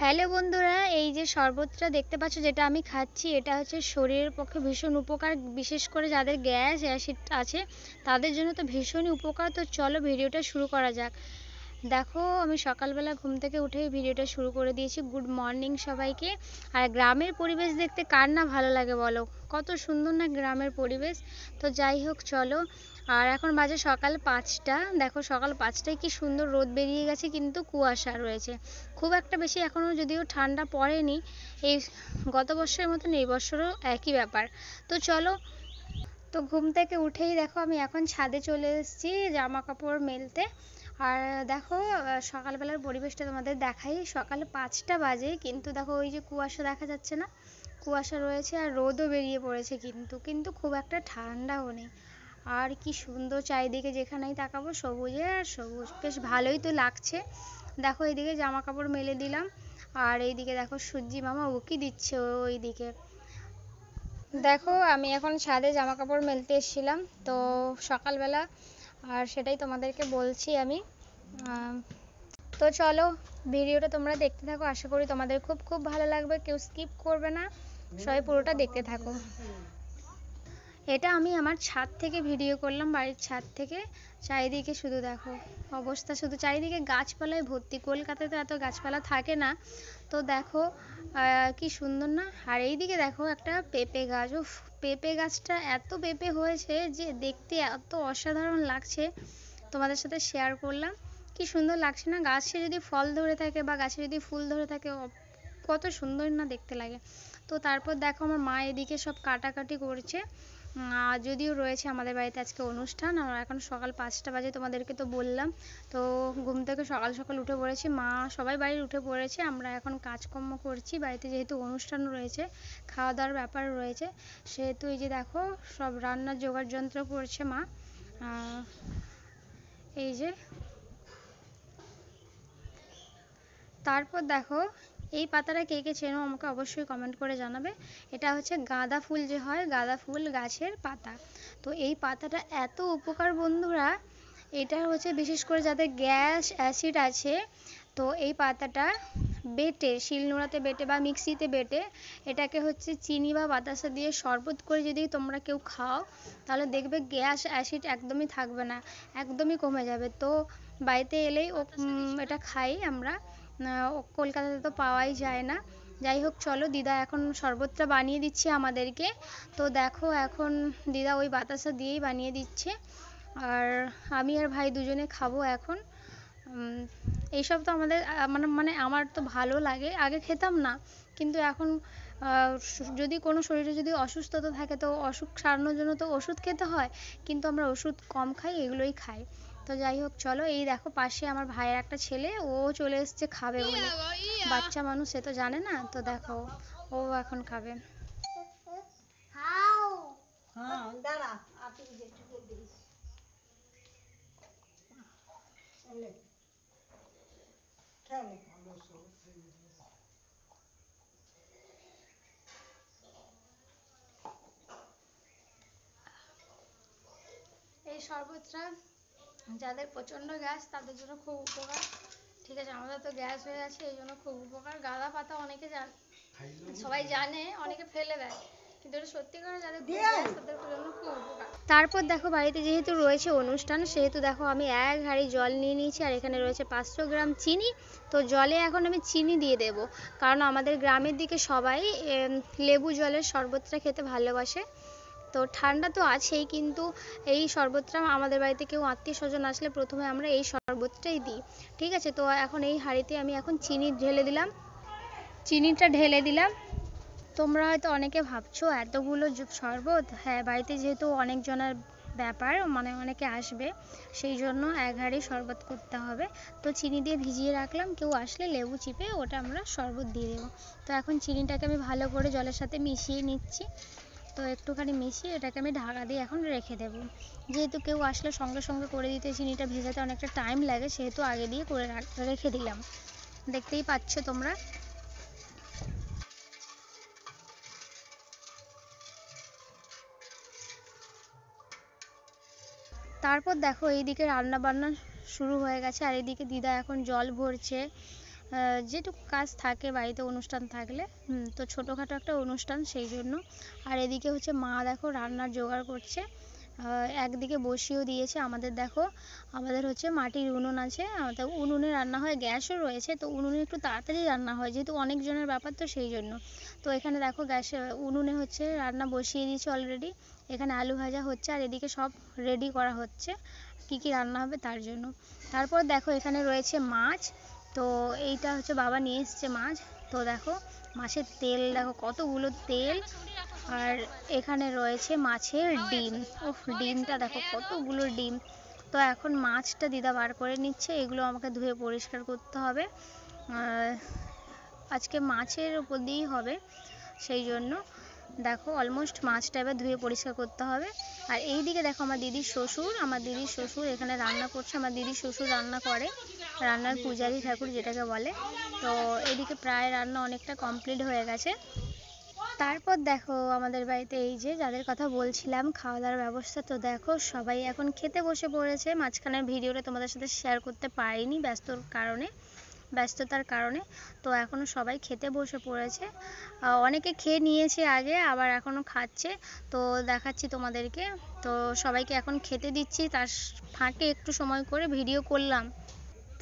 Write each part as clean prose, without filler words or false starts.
Hello বন্ধুরা, এই যে শরবতটা দেখতে পাচ্ছ যেটা আমি খাচ্ছি, এটা হচ্ছে শরীরের পক্ষে ভীষণ উপকার। বিশেষ করে যাদের গ্যাস অ্যাসিড আছে তাদের জন্য তো ভীষণই উপকার। তো চলো ভিডিওটা শুরু করা যাক। দেখো, আমি সকালবেলা ঘুম থেকে উঠেই ভিডিওটা শুরু করে দিয়েছি। গুড মর্নিং সবাইকে। আর গ্রামের পরিবেশ দেখতে কার না ভালো লাগে বলো, কত সুন্দর না গ্রামের পরিবেশ। তো যাই হোক চলো। আর এখন বাজে সকাল 5টা। দেখো সকাল 5টায় কি সুন্দর রোদ বেরিয়ে গেছে, কিন্তু কুয়াশা রয়েছে। খুব একটা বেশি এখনও যদিও ঠান্ডা পড়েনি, এই গত বছরের মতন এই বছরও একই ব্যাপার। তো চলো। তো ঘুম থেকে উঠেই দেখো আমি এখন ছাদে চলে এসেছি জামা কাপড় মেলতে। আর দেখো, সকালবেলার পরিবেশটা তোমাদের দেখাই। সকালে 5টা বাজে, কিন্তু দেখো ওই যে কুয়াশা দেখা যাচ্ছে না, কুয়াশা রয়েছে আর রোদও বেরিয়ে পড়েছে, কিন্তু কিন্তু খুব একটা ঠান্ডাও নেই। আর কি সুন্দর চারিদিকে যেখানেই তাকাবো সবুজে আর সবুজ, বেশ ভালোই তো লাগছে। দেখো এইদিকে জামা কাপড় মেলে দিলাম, আর এইদিকে দেখো সূর্যি মামা উকি দিচ্ছে ওইদিকে। দেখো আমি এখন ছাদে জামা কাপড় মেলতে এসেছিলাম তো সকালবেলা, আর সেটাই তোমাদেরকে বলছি আমি। তো চলো, ভিডিওটা তোমরা দেখতে থাকো, আশা করি তোমাদের খুব খুব ভালো লাগবে, কেউ স্কিপ করবে না, সবাই পুরোটা দেখতে থাকো। এটা আমি আমার ছাদ থেকে ভিডিও করলাম, বাড়ির ছাদ থেকে। চারিদিকে শুধু দেখো অবস্থা, শুধু চারিদিকে গাছপালায় ভর্তি। কলকাতায় তো এত গাছপালা থাকে না। তো দেখো কি সুন্দর না। আর এইদিকে দেখো একটা পেঁপে গাছ, ও পেঁপে গাছটা এত পেঁপে হয়েছে যে দেখতে এত অসাধারণ লাগছে, তোমাদের সাথে শেয়ার করলাম। কি সুন্দর লাগছে না, গাছে যদি ফল ধরে থাকে বা গাছে যদি ফুল ধরে থাকে কত সুন্দর না দেখতে লাগে। তো তারপর দেখো আমার মা এদিকে সব কাটাকাটি করছে। যদিও রয়েছে আমাদের বাড়িতে আজকে অনুষ্ঠান। আমরা এখন সকাল 5টা বাজে, তোমাদেরকে তো বললাম। তো ঘুম থেকে সকাল সকাল উঠে পড়েছি, মা সবাই বাড়ির উঠে পড়েছে, আমরা এখন কাজকর্ম করছি বাড়িতে, যেহেতু অনুষ্ঠান রয়েছে, খাওয়া দাওয়ার ব্যাপার রয়েছে, সেহেতু এই যে দেখো সব রান্নার জোগাড় যন্ত্র করছে মা। এই যে তারপর দেখো, এই পাতাটা কে কে চেনো আমাকে অবশ্যই কমেন্ট করে জানাবে। এটা হচ্ছে গাঁদা ফুল, যে হয় গাঁদা ফুল গাছের পাতা। তো এই পাতাটা এত উপকার বন্ধুরা, এটা হচ্ছে বিশেষ করে যাদের গ্যাস অ্যাসিড আছে, তো এই পাতাটা বেটে শিলনোড়াতে বেটে বা মিক্সিতে বেটে এটাকে হচ্ছে চিনি বা বাতাসা দিয়ে শরবত করে যদি তোমরা কেউ খাও, তাহলে দেখবে গ্যাস অ্যাসিড একদমই থাকবে না, একদমই কমে যাবে। তো বাড়িতে এলেই এটা খাই আমরা। কলকাতাতে তো পাওয়াই যায় না। যাই হোক চলো, দিদা এখন শরবতটা বানিয়ে দিচ্ছে আমাদেরকে। তো দেখো এখন দিদা ওই বাতাসা দিয়েই বানিয়ে দিচ্ছে, আর আমি আর ভাই দুজনে খাবো এখন। এইসব তো আমাদের মানে মানে আমার তো ভালো লাগে, আগে খেতাম না, কিন্তু এখন যদি কোনো শরীরে যদি অসুস্থতা থাকে তো অসুখ সারানোর জন্য তো ওষুধ খেতে হয়, কিন্তু আমরা ওষুধ কম খাই, এগুলোই খাই। তো যাই হোক চলো, এই দেখো পাশে আমার ভাইয়ের একটা ছেলে, ও চলে এসছে খাবে বলে। বাচ্চা মানুষ, সে তো জানে না, তো দেখো ও এখন খাবে। এই শরবতটা যাদের প্রচণ্ড গ্যাস তাদের জন্য খুব উপকার। ঠিক আছে, আমাদের তো গ্যাস হয়ে আছে, এই জন্য খুব উপকার। গাঁদা পাতা অনেকে সবাই জানে, অনেকে ফেলে দেয়, কিন্তু এটা সত্যি করে যাদের গ্যাস তাদের জন্য খুব উপকার। তারপর দেখো বাড়িতে যেহেতু রয়েছে অনুষ্ঠান, সেহেতু দেখো আমি 1 হাঁড়ি জল নিয়ে নিয়েছি, আর এখানে রয়েছে 500 গ্রাম চিনি। তো জলে এখন আমি চিনি দিয়ে দেব, কারণ আমাদের গ্রামের দিকে সবাই লেবু জলের শরবতটা খেতে ভালোবাসে। তো ঠান্ডা তো আছেই, কিন্তু এই শরবতটা আমাদের বাড়িতে কেউ আত্মীয় স্বজন আসলে প্রথমে আমরা এই শরবতটাই দিই। ঠিক আছে, তো এখন এই হাঁড়িতে আমি এখন চিনি ঢেলে দিলাম, চিনিটা ঢেলে দিলাম। তোমরা হয়তো অনেকে ভাবছো এতগুলো শরবত, হ্যাঁ বাড়িতে যেহেতু অনেকজনের ব্যাপার, মানে অনেকে আসবে, সেই জন্য 1 হাঁড়ি শরবত করতে হবে। তো চিনি দিয়ে ভিজিয়ে রাখলাম, কেউ আসলে লেবু চিপে ওটা আমরা শরবত দিয়ে দেবো। তো এখন চিনিটাকে আমি ভালো করে জলের সাথে মিশিয়ে নিচ্ছি। তো একটুখানি মিশিয়ে এটাকে আমি ঢাকা দিয়ে এখন রেখে দেবো। যেহেতু কেউ আসলে সঙ্গে সঙ্গে করে দিতে চিনিটা ভেজাতে অনেকটা টাইম লাগে, সেহেতু আগে দিয়ে করে রেখে দিলাম। দেখতেই পাচ্ছ তোমরা। তারপর দেখো এইদিকে রান্না বান্না শুরু হয়ে গেছে, আর এইদিকে দিদা এখন জল ভরছে। যেটুকু কাজ থাকে বাড়িতে অনুষ্ঠান থাকলে, তো ছোটোখাটো একটা অনুষ্ঠান সেই জন্য। আর এদিকে হচ্ছে মা দেখো রান্নার জোগাড় করছে, একদিকে বসিয়েও দিয়েছে। আমাদের হচ্ছে মাটির উনুন আছে, আমাদের উনুনে রান্না হয়, গ্যাসও রয়েছে, তো উনুনে একটু তাড়াতাড়ি রান্না হয় যেহেতু অনেকজনের ব্যাপার, তো সেই জন্য। তো এখানে দেখো গ্যাসে উনুনে হচ্ছে রান্না বসিয়ে দিয়েছে অলরেডি, এখানে আলু ভাজা হচ্ছে আর এদিকে সব রেডি করা হচ্ছে কি কি রান্না হবে তার জন্য। তারপর দেখো এখানে রয়েছে মাছ, তো এইটা হচ্ছে বাবা নিয়ে এসছে মাছ। তো দেখো মাছের তেল দেখো কতগুলো তেল, আর এখানে রয়েছে মাছের ডিম। ডিমটা দেখো কতগুলো ডিম। তো এখন মাছটা দিদা বার করে নিচ্ছে, এগুলো আমাকে ধুয়ে পরিষ্কার করতে হবে, আজকে মাছের উপর দিয়েই হবে সেই জন্য। দেখো অলমোস্ট মাছটা এবার ধুয়ে পরিষ্কার করতে হবে। আর এই দিকে দেখো আমার দিদির শ্বশুর এখানে রান্না করছে। আমার দিদির শ্বশুর রান্না করে, রান্নার পূজারি ঠাকুর যেটাকে বলে। তো এদিকে প্রায় রান্না অনেকটা কমপ্লিট হয়ে গেছে। তারপর দেখো আমাদের বাড়িতে এই যে যাদের কথা বলছিলাম খাওয়া দাওয়ার ব্যবস্থা, তো দেখো সবাই এখন খেতে বসে পড়েছে। মাঝখানের ভিডিওটা তোমাদের সাথে শেয়ার করতে পারিনি ব্যস্ততার কারণে। তো এখনও সবাই খেতে বসে পড়েছে, অনেকে খেয়ে নিয়েছে আগে, আবার এখনও খাচ্ছে, তো দেখাচ্ছি তোমাদেরকে। তো সবাইকে এখন খেতে দিচ্ছি, তার ফাঁকে একটু সময় করে ভিডিও করলাম,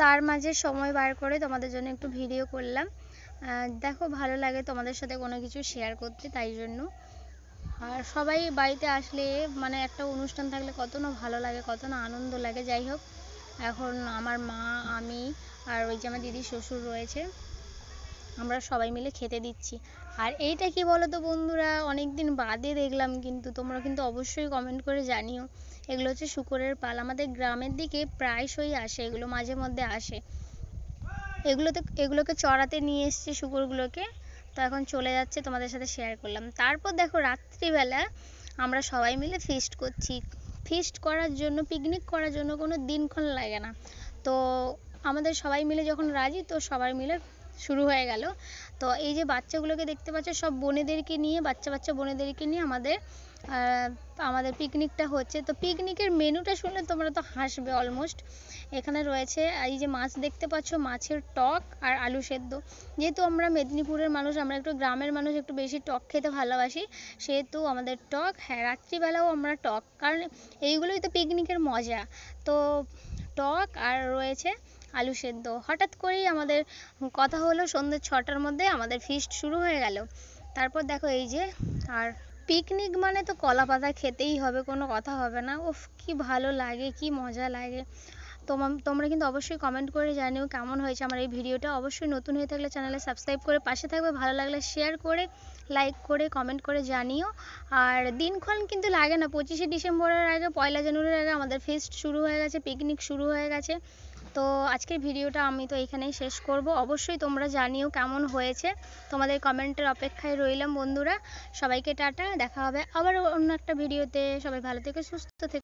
তার মাঝে সময় বার করে তোমাদের জন্য একটু ভিডিও করলাম। দেখো ভালো লাগে তোমাদের সাথে কোনো কিছু শেয়ার করতে, তাই জন্য। আর সবাই বাড়িতে আসলে মানে একটা অনুষ্ঠান থাকলে কত না ভালো লাগে, কত না আনন্দ লাগে। যাই হোক, এখন আমার মা, আমি আর ওই যে আমার দিদির শ্বশুর রয়েছে, আমরা সবাই মিলে খেতে দিচ্ছি। আর এইটা কি বলো তো বন্ধুরা, অনেক দিন বাদে দেখলাম, কিন্তু তোমরা কিন্তু অবশ্যই কমেন্ট করে জানিও। এগুলো হচ্ছে শূকরের পাল, আমাদের গ্রামের দিকে প্রায়শই আসে, এগুলো মাঝে মধ্যে আসে। এগুলোকে চড়াতে নিয়ে এসছে শূকরগুলোকে, তো এখন চলে যাচ্ছে, তোমাদের সাথে শেয়ার করলাম। তারপর দেখো রাত্রিবেলা আমরা সবাই মিলে ফিস্ট করছি। ফিস্ট করার জন্য, পিকনিক করার জন্য কোনো দিনক্ষণ লাগে না। তো আমাদের সবাই মিলে যখন রাজি, তো সবাই মিলে শুরু হয়ে গেল। তো এই যে বাচ্চাগুলোকে দেখতে পাচ্ছ, সব বোনেদেরকে নিয়ে, বাচ্চা বোনেদেরকে নিয়ে আমাদের পিকনিকটা হচ্ছে। তো পিকনিকের মেনুটা শুনলে তোমরা তো হাসবে অলমোস্ট। এখানে রয়েছে এই যে মাছ দেখতে পাচ্ছ, মাছের টক আর আলু সেদ্ধ। যেহেতু আমরা মেদিনীপুরের মানুষ, আমরা একটু গ্রামের মানুষ, একটু বেশি টক খেতে ভালোবাসি, সেহেতু আমাদের টক, হ্যাঁ রাত্রিবেলাও আমরা টক, কারণ এইগুলোই তো পিকনিকের মজা। তো টক আর রয়েছে আলু সেদ্ধ। হঠাৎ করেই আমাদের কথা হলো সন্ধ্যে 6টার মধ্যে আমাদের ফিস্ট শুরু হয়ে গেল। তারপর দেখো এই যে, আর পিকনিক মানে তো কলা পাতা খেতেই হবে, কোনো কথা হবে না। উফ কি ভালো লাগে, কি মজা লাগে। তোমরা কিন্তু অবশ্যই কমেন্ট করে জানিও কেমন হয়েছে আমার এই ভিডিওটা। অবশ্যই নতুন হয়ে থাকলে চ্যানেলে সাবস্ক্রাইব করে পাশে থাকবে, ভালো লাগলে শেয়ার করে, লাইক করে, কমেন্ট করে জানিও। আর দিনক্ষণ কিন্তু লাগে না, 25শে ডিসেম্বরের আগে, 1লা জানুয়ারির আগে আমাদের ফিস্ট শুরু হয়ে গেছে, পিকনিক শুরু হয়ে গেছে। তো আজকের ভিডিওটা আমি তো এখানেই শেষ করব। অবশ্যই তোমরা জানিও কেমন হয়েছে, তোমাদের কমেন্টের অপেক্ষায় রইলাম বন্ধুরা। সবাইকে টাটা, দেখা হবে আবার অন্য একটা ভিডিওতে। সবাই ভালো থেকে সুস্থ থেকে।